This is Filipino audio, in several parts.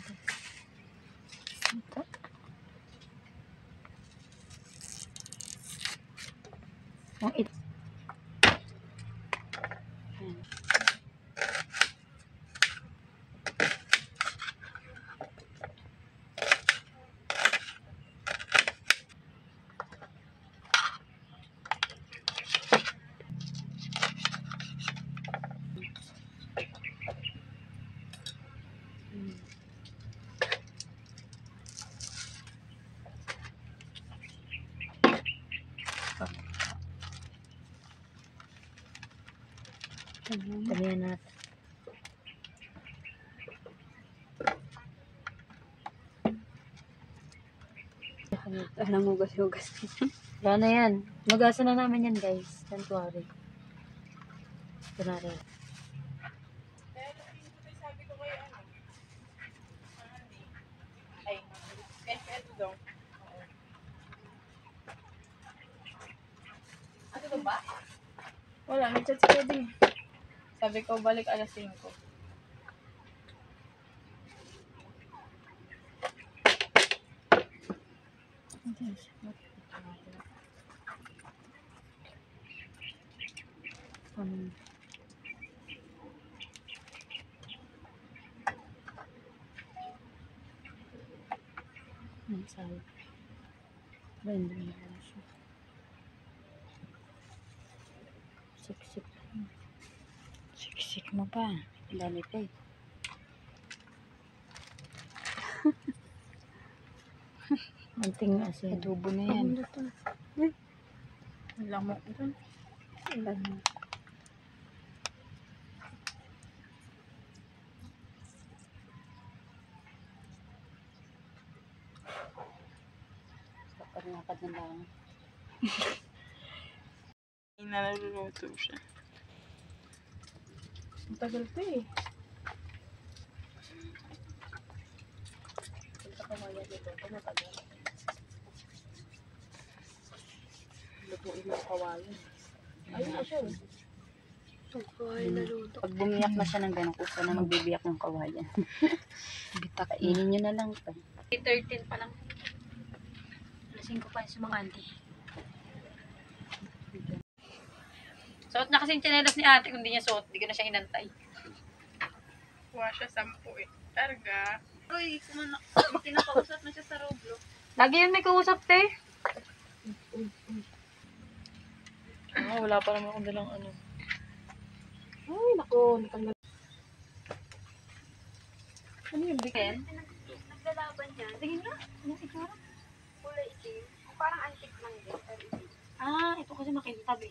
Ito. Ang ito. Tamihan natin. Anong hugas-hugas. Wala na yan. Magasan na namin yan, guys. Don't worry. Ito na rin. Sabi ko kayo ay, ito daw. Ano ba ba? Wala, nag-chat si Pwedeng. Sabi ko, balik alas 5. Sabi. Hindi na siya. Siksik. Siksik mo pa. Dami pa eh. Anting asin. Adobo na yan. Lamok dun. Lamok. Pag-nakad na lang. Naluluto siya. Ang tagal to eh. Punta ka maya dito. Ito matagal. Lutuin mo kawayan. Ayun na siya. Kawayan na luto. Pag bumiyak na siya ng gano'n, kusa na magbibiyak ng kawayan. Kainin nyo na lang ito. 13 pa lang. Alas 5 pa yung mga auntie. Suot na kasi yung tsinelas ni ate. Kung di niya suot, di ko na siya inantay. Kuha siya 10 eh. Targa. Uy, kinakausap na siya sa Roblox. Lagi yun may kausap, te. Wala pa naman akong dalang ano. Ay, naku. Natanggal. Ano yung bigyan? Naglalaban niya. Tingin nga. Anong itsura? Kulay itim. Parang antique lang din. Pero itim. Ah, ito kasi makintab eh.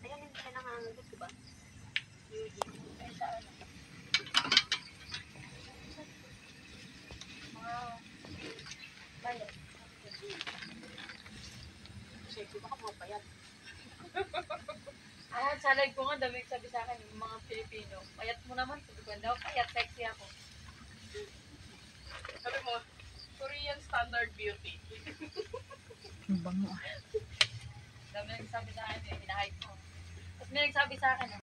Ayan, hindi siya nangangagot, diba? Ay, sa ano? Mga bayad. Sige, baka mga bayad. Ako, sa live ko nga, dami sabi sa akin, yung mga Pilipino. Payat mo naman. Sabi ko, daw, payat, sexy ako. Sabi mo, Korean standard beauty. Ang bango. Dami nagsabi sa akin, hinahype ko. Tapos may nagsabi sa akin,